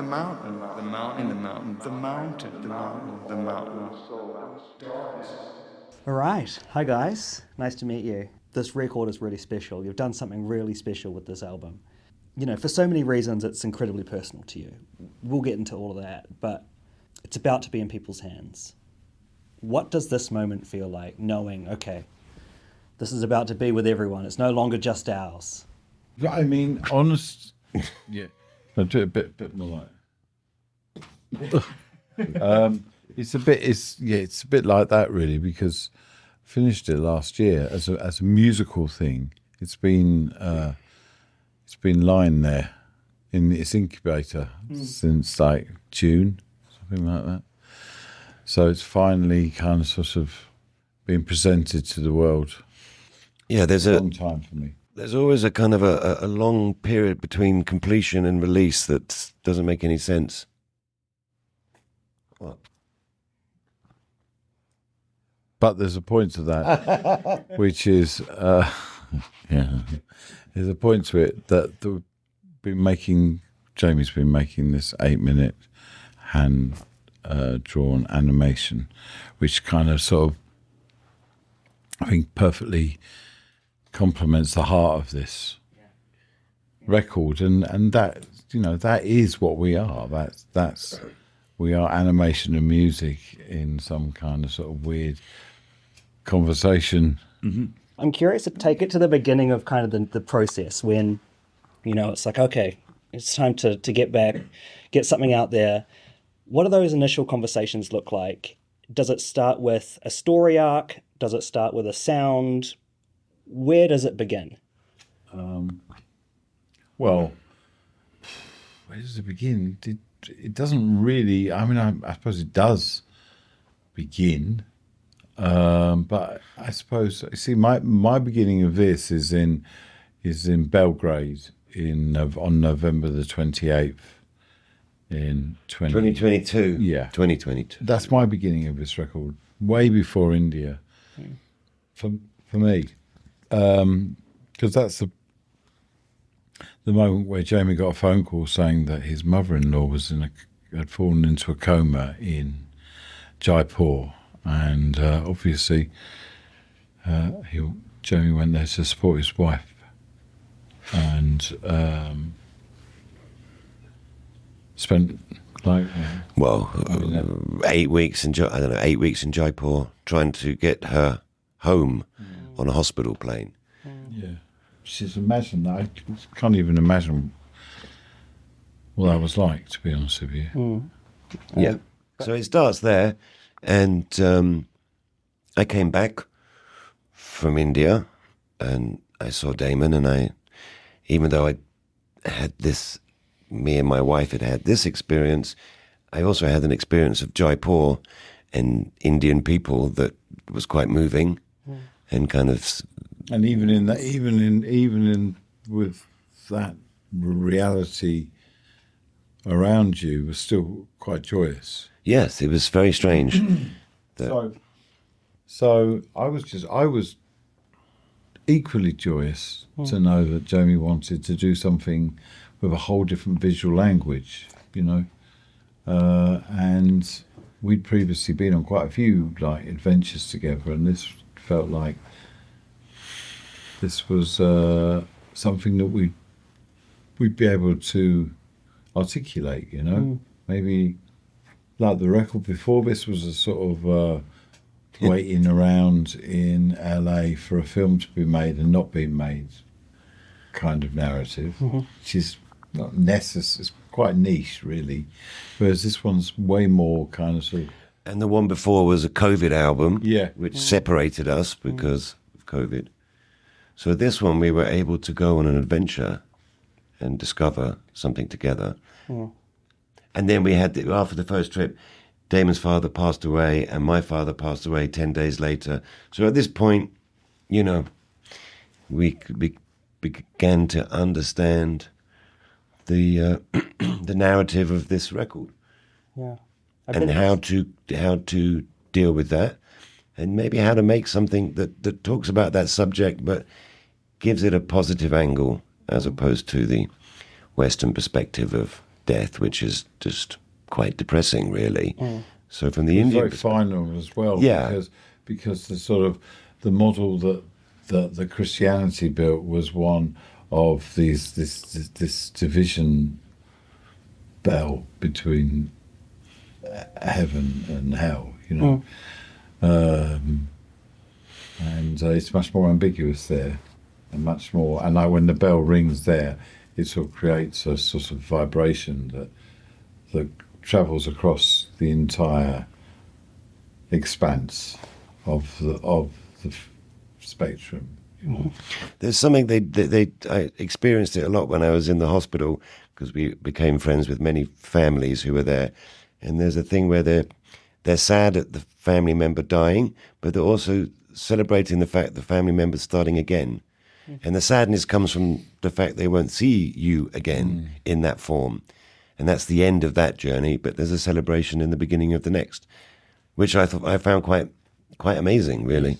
The mountain, the mountain, the mountain, the mountain, the mountain, the mountain. All right. Hi, guys. Nice to meet you. This record is really special. You've done something really special with this album. You know, for so many reasons, it's incredibly personal to you. We'll get into all of that, but it's about to be in people's hands. What does this moment feel like, knowing, okay, this is about to be with everyone. It's no longer just ours. I mean, yeah. I'll do it a bit more like. It's a bit like that really, because I finished it last year as a musical thing. It's been lying there in its incubator since like June, something like that. So it's finally kind of sort of being presented to the world. Yeah, there's a long time for me. There's always a kind of a long period between completion and release that doesn't make any sense. What? But there's a point to that, which is, there's a point to it that Jamie's been making this 8-minute hand drawn animation, which kind of sort of, I think, perfectly complements the heart of this record, and that, you know, that is what we are. We are animation and music in some kind of sort of weird conversation. Mm-hmm. I'm curious to take it to the beginning of kind of the process when, you know, it's like, okay, it's time to get back, get something out there. What do those initial conversations look like? Does it start with a story arc? Does it start with a sound? Where does it begin? Well, where does it begin? It doesn't really. I mean, I suppose it does begin, but I suppose, see, my beginning of this is in Belgrade on November the 28th in 2022. Yeah, 2022. That's my beginning of this record, way before India, for me, because that's the moment where Jamie got a phone call saying that his mother-in-law had fallen into a coma in Jaipur, and obviously Jamie went there to support his wife, and spent like 8 weeks in 8 weeks in Jaipur trying to get her home on a hospital plane. Yeah. Just imagine that. I can't even imagine what that was like, to be honest with you. Yeah. So it starts there, and I came back from India, and I saw Damon, and even though I had me and my wife had this experience, I also had an experience of Jaipur and Indian people that was quite moving, and kind of. And even in with that reality around you was still quite joyous. Yes, it was very strange. So I was equally joyous to know that Jamie wanted to do something with a whole different visual language, you know, and we'd previously been on quite a few like adventures together, and this felt like this was something that we'd be able to articulate, you know. Maybe like the record before this was a sort of waiting around in LA for a film to be made and not being made kind of narrative, which is not necessary. It's quite niche, really. Whereas this one's way more kind of sort of. And the one before was a COVID album, yeah, which separated us because of COVID. So this one, we were able to go on an adventure and discover something together. And then we had, after the first trip, Damon's father passed away and my father passed away 10 days later. So at this point, you know, we began to understand the the narrative of this record. Yeah. And how to deal with that, and maybe how to make something that talks about that subject but gives it a positive angle as opposed to the Western perspective of death, which is just quite depressing, really. So from the It's Indian very final as well. Yeah. Because the sort of the model that the Christianity built was one of this division bell between heaven and hell, you know. And it's much more ambiguous there, and much more. And when the bell rings there, it sort of creates a sort of vibration that travels across the entire expanse of the spectrum. You know? There's something I experienced it a lot when I was in the hospital, because we became friends with many families who were there, and there's a thing where they're sad at the family member dying, but they're also celebrating the fact the family member's starting again. And the sadness comes from the fact they won't see you again in that form. And that's the end of that journey, but there's a celebration in the beginning of the next, which I found quite amazing, really.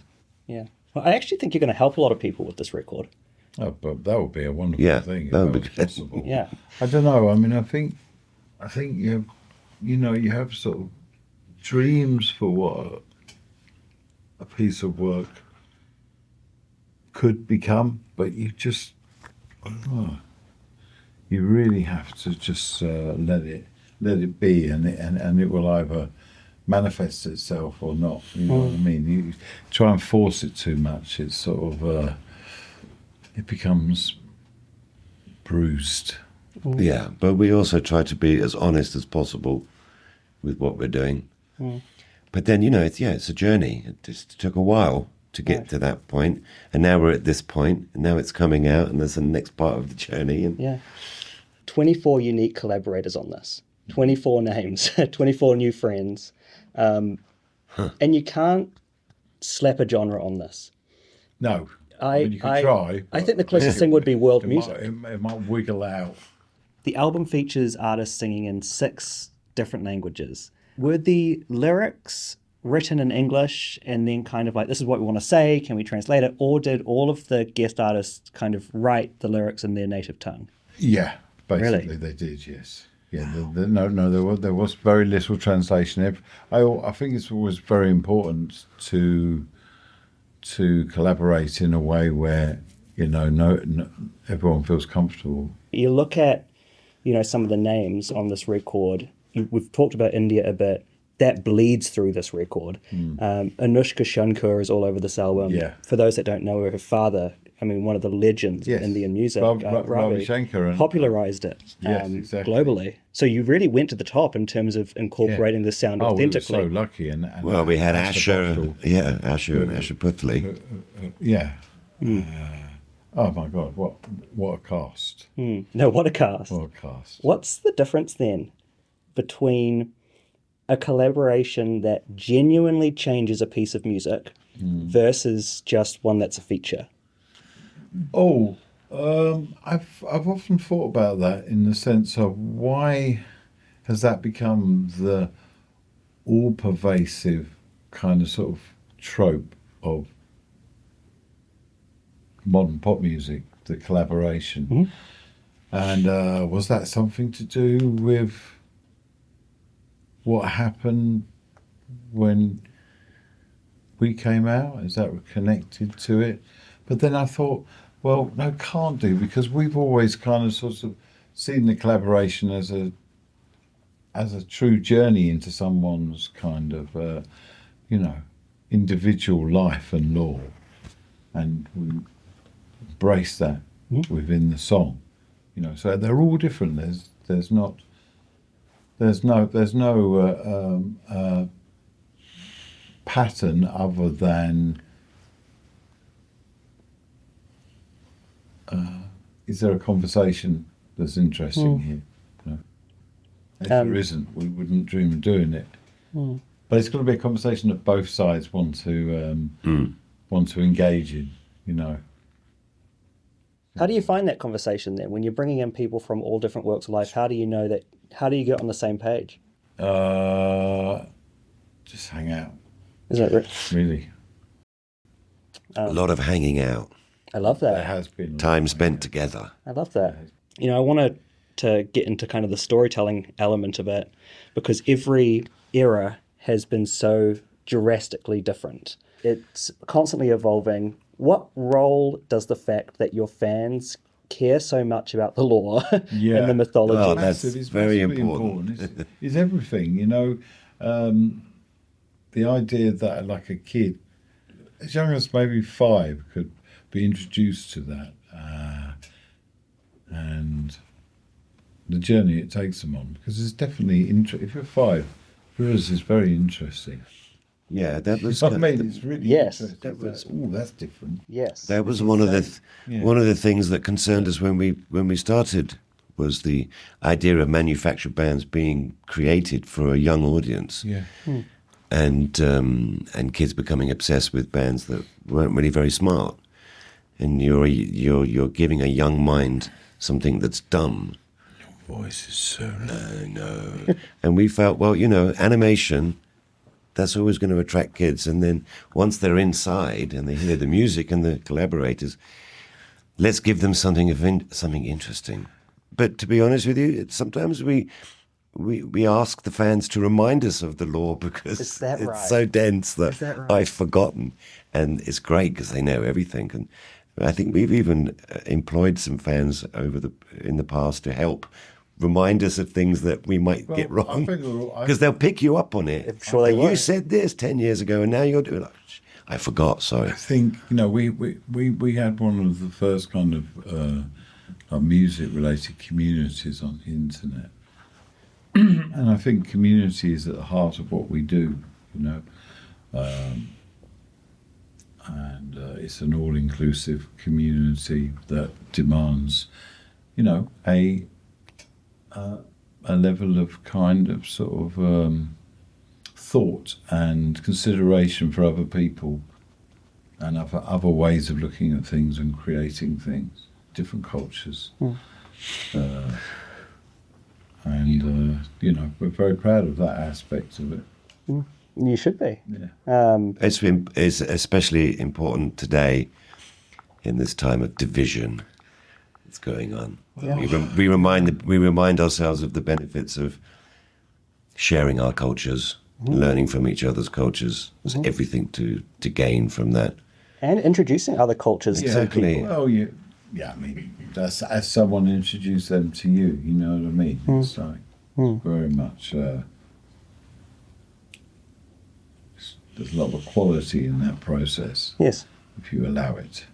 Yeah. Well, I actually think you're going to help a lot of people with this record. Oh, but that would be a wonderful thing if that that would was be good. possible. Yeah. I don't know. I mean, I think you have sort of dreams for what a piece of work could become, but you just, you really have to just let it be, and it will either manifest itself or not. You know what I mean? You try and force it too much, it's sort of it becomes bruised. Yeah, but we also try to be as honest as possible with what we're doing. But then, it's a journey. It just took a while to get to that point, and now we're at this point, and now it's coming out, and there's the next part of the journey. And Yeah. 24 unique collaborators on this, 24 names, 24 new friends. And you can't slap a genre on this. No. I mean, you could try. I think the closest thing would be world It music. it might wiggle out. The album features artists singing in 6 different languages. Were the lyrics written in English and then kind of like, this is what we want to say, can we translate it? Or did all of the guest artists kind of write the lyrics in their native tongue? Yeah, basically Really? they did, yes. Yeah, there was very little translation. I think it's always very important to collaborate in a way where, everyone feels comfortable. You look at, some of the names on this record. We've talked about India a bit. That bleeds through this record. Anushka Shankar is all over this album. Yeah. For those that don't know her father, one of the legends of Indian music, Ravi Shankar, popularized it exactly. globally. So you really went to the top in terms of incorporating the sound We authentically. were so lucky. And well, we had Asher, Bottle. Asher and Asher Putley. Yeah. Oh my God! What a cast! No, what a cast. What a cast! What's the difference then between a collaboration that genuinely changes a piece of music versus just one that's a feature? Oh, I've often thought about that in the sense of why has that become the all-pervasive kind of sort of trope of modern pop music, the collaboration. And was that something to do with what happened when we came out? Is that connected to it? But then I thought, well, no, can't do, because we've always kind of sort of seen the collaboration as a true journey into someone's kind of, individual life and lore, and we embrace that within the song. So they're all different. There's no pattern other than. Is there a conversation that's interesting here? No. If there isn't, we wouldn't dream of doing it. But it's got to be a conversation that both sides want to engage in. How do you find that conversation then? When you're bringing in people from all different walks of life, how do you know that? How do you get on the same page? Just hang out, Is that right? really. A lot of hanging out, I love There that. has been time spent together. I love that. I want to to get into kind of the storytelling element of it, because every era has been so drastically different. It's constantly evolving. What role does the fact that your fans care so much about the lore and the mythology? Oh, that's Massive. It's very massively important. It's everything, the idea that like a kid as young as maybe 5 could be introduced to that, and the journey it takes them on, because it's definitely if you're 5, for us it's very interesting. Yeah, that was. I mean, it's really Yes. interesting. That's different. Yes. That was one of the things that concerned us when we started, was the idea of manufactured bands being created for a young audience. Yeah. And kids becoming obsessed with bands that weren't really very smart, and you're giving a young mind something that's dumb. Your voice is so low. I know. And we felt, well, animation, that's always going to attract kids, and then once they're inside and they hear the music and the collaborators, let's give them something interesting. But to be honest with you, sometimes we ask the fans to remind us of the lore, because Is that it's right? so dense that, Is that right? I've forgotten. And it's great because they know everything. And I think we've even employed some fans in the past to help remind us of things that we might get wrong, because they'll pick you up on it. I'm sure they You will. said this 10 years ago, and now you're doing. I forgot. Sorry. I think we had one of the first kind of music-related communities on the internet. And I think community is at the heart of what we do, and it's an all-inclusive community that demands, a level of kind of sort of thought and consideration for other people and other ways of looking at things and creating things, different cultures. And we're very proud of that aspect of it. You should be. Yeah. It's especially important today, in this time of division that's going on. Yeah. We remind ourselves of the benefits of sharing our cultures, learning from each other's cultures. There's everything to gain from that. And introducing other cultures to Exactly. people. Well, I mean, that's as someone introduced them to you. You know what I mean? It's like very much. There's a lot of quality in that process Yes. if you allow it.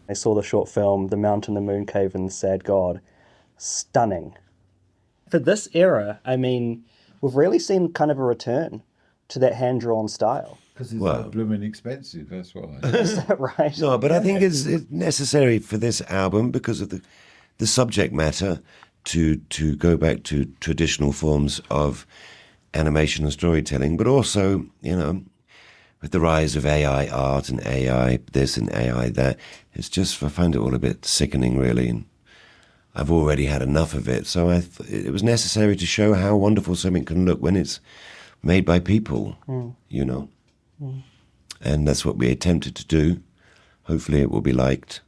I saw the short film, The Mountain, the Moon Cave, and the Sad God. Stunning. For this era, I mean, we've really seen kind of a return to that hand-drawn style. Because it's Well- so blooming expensive, that's why. Is that right? No, but I think it's necessary for this album, because of the subject matter, to go back to traditional forms of animation and storytelling, but also, with the rise of AI art and AI this and AI that, I find it all a bit sickening, really, and I've already had enough of it. So it was necessary to show how wonderful something can look when it's made by people, And that's what we attempted to do. Hopefully it will be liked.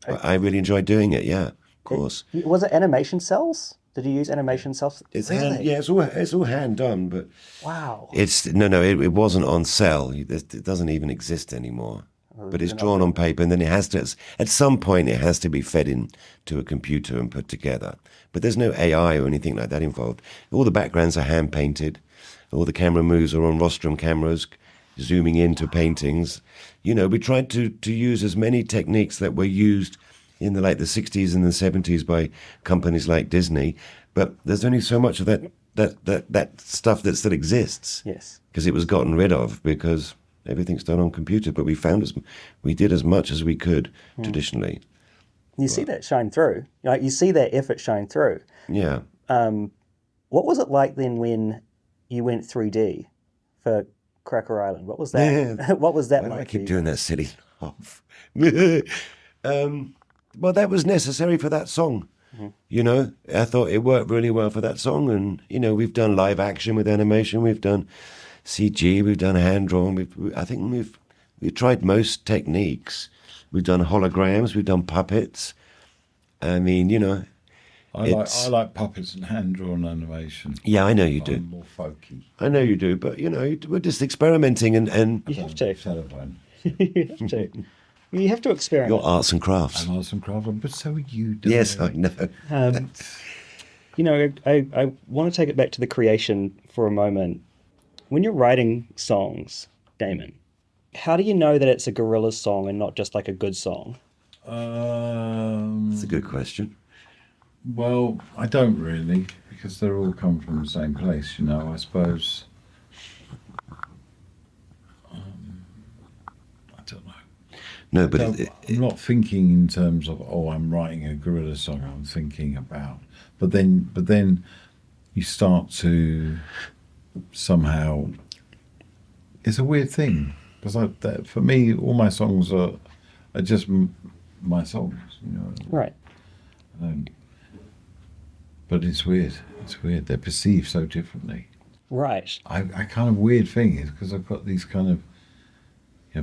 But I really enjoyed doing it, yeah, of course. Was it animation cells? Did you use animation cells? It's really? it's all hand done, but Wow. it wasn't on cell. It doesn't even exist anymore. But it's drawn on paper, and then it has to, at some point, it has to be fed into a computer and put together. But there's no AI or anything like that involved. All the backgrounds are hand painted. All the camera moves are on rostrum cameras, zooming into paintings. We tried to use as many techniques that were used in the 60s and the 70s by companies like Disney, but there's only so much of that stuff that still exists. Yes. Because it was gotten rid of, because everything's done on computer. But we did as much as we could traditionally. You see that shine through. You see that effort shine through. Yeah. What was it like then when you went 3D for Cracker Island? What was that? Yeah. What was that Why do like? I for keep you? doing that silly laugh? Well, that was necessary for that song. I thought it worked really well for that song. And, we've done live action with animation. We've done CG. We've done hand-drawn. I think we've tried most techniques. We've done holograms. We've done puppets. I mean, I like puppets and hand-drawn animation. Yeah, I know you do. I'm more folky. I know you do, but, we're just experimenting and You have to. Telephone. You have to. You have to experiment. your arts and crafts. And arts and craft, but so are you. Don't Yes, you? I know. I want to take it back to the creation for a moment. When you're writing songs, Damon, how do you know that it's a Gorillaz song and not just like a good song? That's a good question. Well, I don't really, because they're all come from the same place, I suppose. I don't know. No, but I'm not thinking in terms of, I'm writing a Gorillaz song. I'm thinking about, but then you start to somehow. It's a weird thing because for me, all my songs are just my songs, Right. But it's weird. It's weird. They're perceived so differently. Right. I kind of weird thing is because I've got these kind of,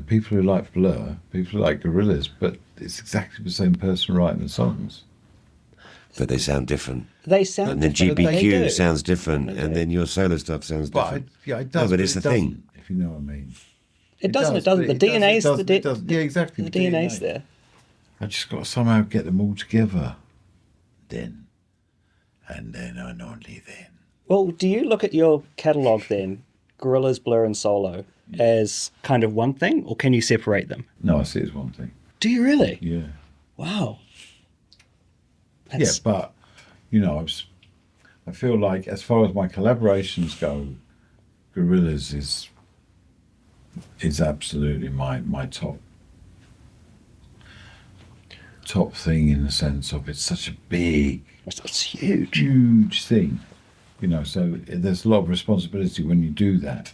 people who like Blur, people who like Gorillaz, but it's exactly the same person writing the songs. but they sound different. They sound And then different. They GBQ do. sounds different, They and do. then your solo stuff sounds But different. it does. No, but it's it the thing. doesn't, if you know what I mean. It doesn't. It does, doesn't. The but it DNA's does, the it does. Yeah, exactly. The DNA's there. I just got to somehow get them all together. Then, and only then. Well, do you look at your catalogue then, Gorillaz, Blur, and Solo, as kind of one thing, or can you separate them? No, I see it as one thing. Do you really? Yeah. Wow. Yeah, but I feel like as far as my collaborations go, Gorillaz is absolutely my top thing in the sense of it's such a big, It's huge. huge thing, So there's a lot of responsibility when you do that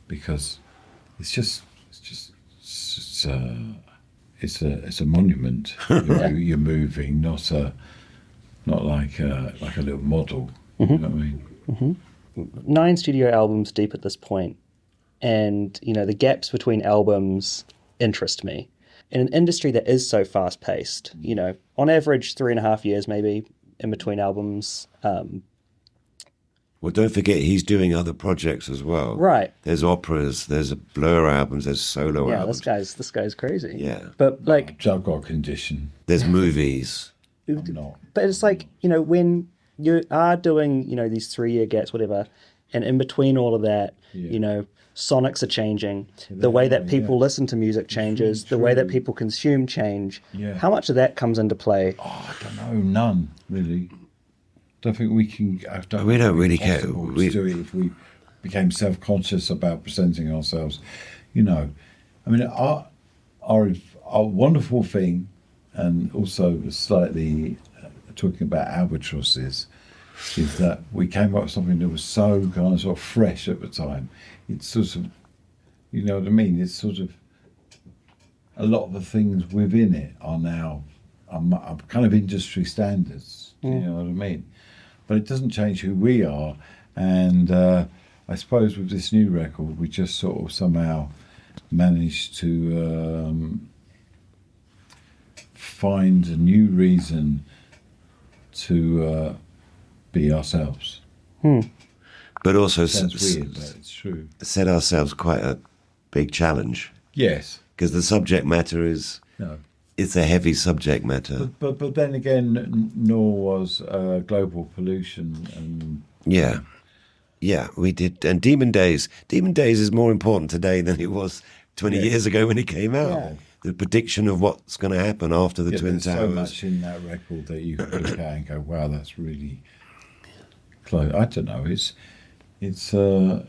because it's a monument you're moving, not like a little model. You know what I mean? 9 studio albums deep at this point, and the gaps between albums interest me. In an industry that is so fast paced, on average 3.5 years maybe in between albums. Well, don't forget he's doing other projects as well. Right. There's operas, there's Blur albums, there's solo Yeah, albums. this guy's crazy. Yeah. But like, I've got a condition. There's movies. I'm not. but it's like when you are doing these 3-year gaps, whatever, and in between all of that, sonics are changing. The way that people listen to music changes. The way that people consume change. Yeah. How much of that comes into play? Oh, I don't know. None really. Don't think we can. We don't really care. To We- do it if we became self-conscious about presenting ourselves. I mean, our wonderful thing, and also slightly talking about albatrosses, is that we came up with something that was so kind of sort of fresh at the time. It's sort of, you know what I mean? It's sort of a lot of the things within it are now are kind of industry standards. You know what I mean? But it doesn't change who we are. And I suppose with this new record, we just sort of somehow managed to find a new reason to be ourselves. But also Sounds weird, but it's true. set ourselves quite a big challenge Yes. because the subject matter is No. it's a heavy subject matter. But then again, nor was global pollution and Yeah, we did. And Demon Days is more important today than it was 20 years ago when it came out. Yeah. The prediction of what's going to happen after the Twin there's so Towers. much in that record that you can look at and go, wow, that's really close. I don't know. It's the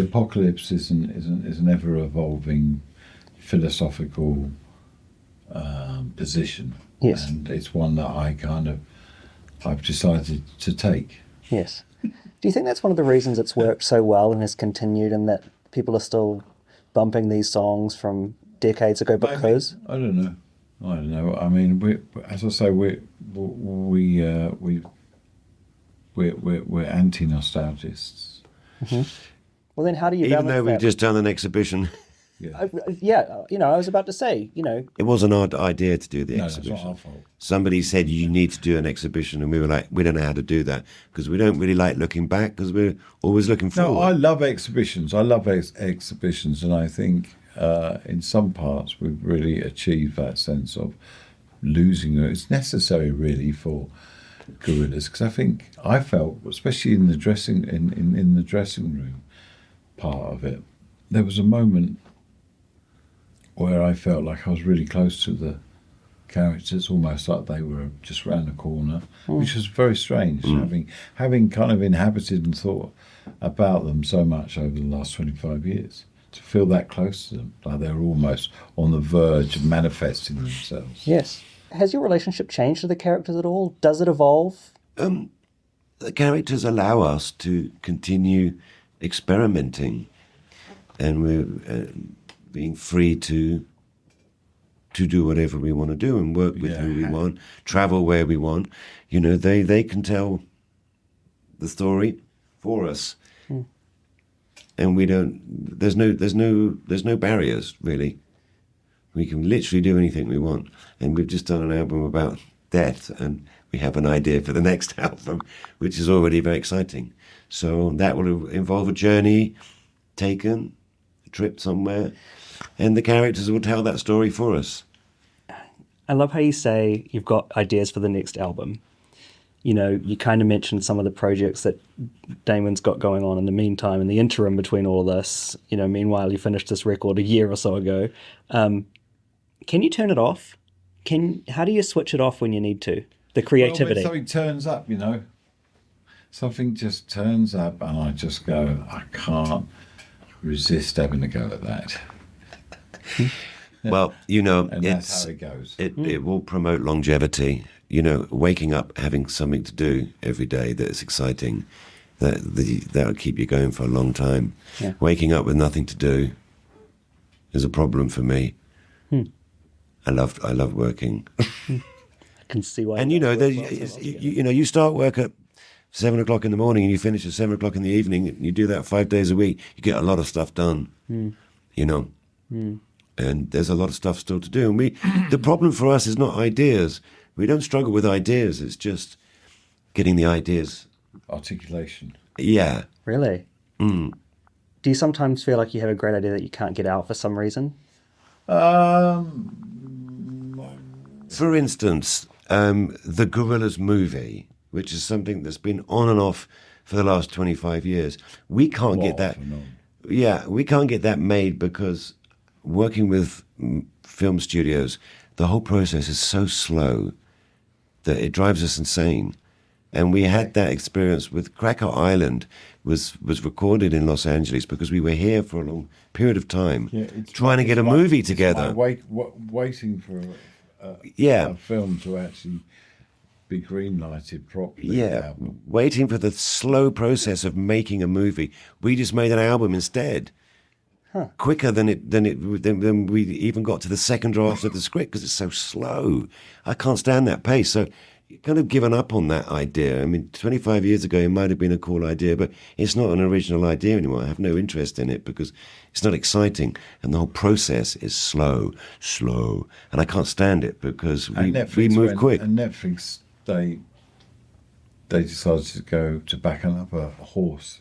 apocalypse is an ever evolving philosophical position. Yes. And it's one that I've decided to take. Yes. Do you think that's one of the reasons it's worked so well and has continued, and that people are still bumping these songs from decades ago because? I don't know. I mean, as I say, we're anti-nostalgists. Well, then how do you Even balance though we've that? just done an exhibition Yeah. I was about to say, It wasn't our idea to do the No, that's exhibition. not our fault. Somebody said you need to do an exhibition, and we were like, we don't know how to do that because we don't really like looking back because we're always looking forward. No, I love exhibitions. I love exhibitions, and I think in some parts we've really achieved that sense of losing it. It's necessary, really, for Gorillaz, because I felt, especially in the dressing in the dressing room part of it, there was a moment where I felt like I was really close to the characters, almost like they were just round the corner, which was very strange, having kind of inhabited and thought about them so much over the last 25 years. To feel that close to them, like they were almost on the verge of manifesting themselves. Yes. Has your relationship changed to the characters at all? Does it evolve? The characters allow us to continue experimenting, and we're being free to do whatever we want to do and work with who we want, travel where we want. They can tell the story for us. And we don't. There's no barriers, really. We can literally do anything we want. And we've just done an album about death, and we have an idea for the next album, which is already very exciting. So that will involve a journey taken, a trip somewhere, and the characters will tell that story for us. I love how you say you've got ideas for the next album. You kind of mentioned some of the projects that Damon's got going on in the meantime, in the interim between all of this. Meanwhile, you finished this record a year or so ago. Can you turn it off? How do you switch it off when you need to? The creativity. Well, when something turns up, something just turns up, and I just go, I can't resist having a go at that. Well, and that's how it goes. It will promote longevity. Waking up, having something to do every day that's exciting, that'll keep you going for a long time. Yeah. Waking up with nothing to do is a problem for me. I love working. I can see why. And you start work at 7 o'clock in the morning and you finish at 7 o'clock in the evening. And you do that 5 days a week. You get a lot of stuff done. And there's a lot of stuff still to do. And the problem for us is not ideas. We don't struggle with ideas. It's just getting the ideas. Articulation. Yeah. Really? Do you sometimes feel like you have a great idea that you can't get out for some reason? For instance, the Gorillaz movie, which is something that's been on and off for the last 25 years, we can't get that. Yeah, we can't get that made because working with film studios, the whole process is so slow that it drives us insane. And we had that experience with Cracker Island was recorded in Los Angeles because we were here for a long period of time trying to get a movie together. Waiting for a film to actually be green-lighted properly. Yeah, waiting for the slow process of making a movie. We just made an album instead. Quicker than we even got to the second draft of the script because it's so slow. I can't stand that pace. So kind of given up on that idea. I mean, 25 years ago it might have been a cool idea, but it's not an original idea anymore. I have no interest in it because it's not exciting, and the whole process is slow, and I can't stand it because we move quick. And Netflix, they decided to go to back up a horse.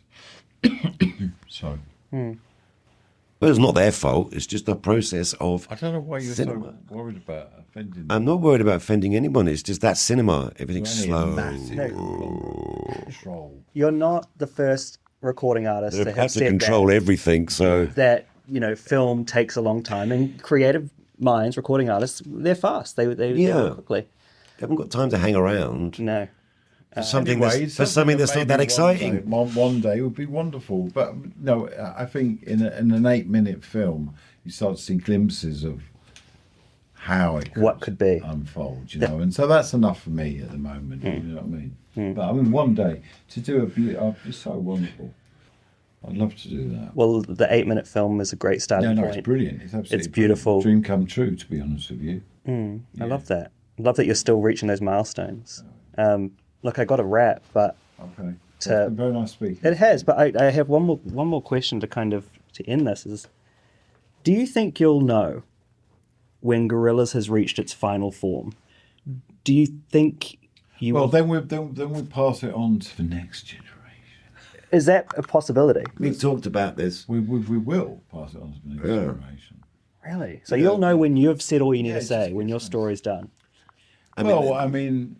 Sorry. But it's not their fault. It's just a process of I don't know why you're cinema. so worried about offending. I'm not worried about offending anyone. It's just that cinema. Everything's slow. Control. You're not the first recording artist They to have have to said control everything. So that film takes a long time, and creative minds, recording artists, they're fast. They work quickly. They haven't got time to hang around. No. For something that's not that exciting. One day would be wonderful, but no, I think in an 8-minute film, you start to see glimpses of how it could be unfold, and so that's enough for me at the moment. You know what I mean? But I mean, one day to do it's so wonderful. I'd love to do that. Well, the 8-minute film is a great starting point. It's brilliant. It's absolutely beautiful. Dream come true, to be honest with you. I love that. I love that you're still reaching those milestones. Look, I got a wrap, but okay, it's been very nice speaking. It has, but I have one more question to end this. Is Do you think you'll know when Gorillaz has reached its final form? Do you think you Well, will? then we pass it on to the next generation. Is that a possibility? We've talked about this. We will pass it on to the next generation. Really? So you'll know when you've said all you need to it's say, just when your makes story's done. I mean,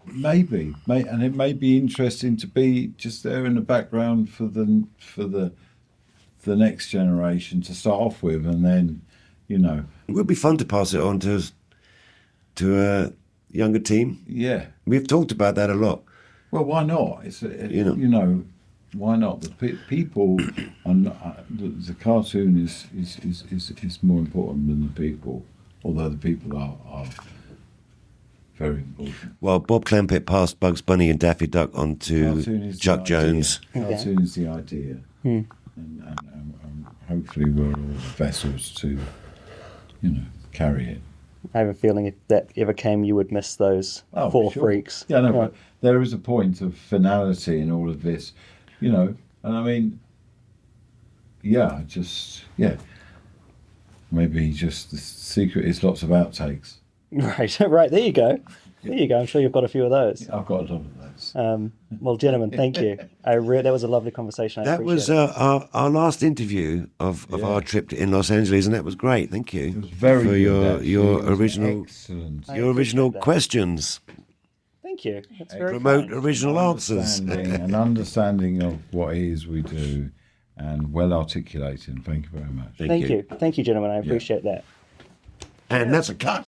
maybe, and it may be interesting to be just there in the background for the next generation to start off with, and then, you know, It would be fun to pass it on to a younger team. yeah. We've talked about that a lot. Well, why not? It's You know. you know, why not? The people, are not, the cartoon is more important than the people, although the people are very important. Well, Bob Clampett passed Bugs Bunny and Daffy Duck on to Cartoon is the Chuck idea. Jones. Cartoon is the idea, and hopefully we're all vessels to, you know, carry it. I have a feeling if that ever came, you would miss those Oh, four sure. freaks. Yeah, no, Right. but there is a point of finality in all of this, you know, and I mean, yeah, maybe just the secret is lots of outtakes. Right, right. There you go. There you go. I'm sure you've got a few of those. I've got a lot of those. Well, gentlemen, thank you. That was a lovely conversation. I That was appreciate it. our last interview of our trip in Los Angeles, and that was great. Thank you. It was very for good, your actually. your It was original excellent. your original that. questions. Thank you. That's very Promote kind. original answers. An understanding of what it is we do, and well articulated. Thank you very much. Thank you. Thank you, gentlemen. I appreciate that. And that's a cut.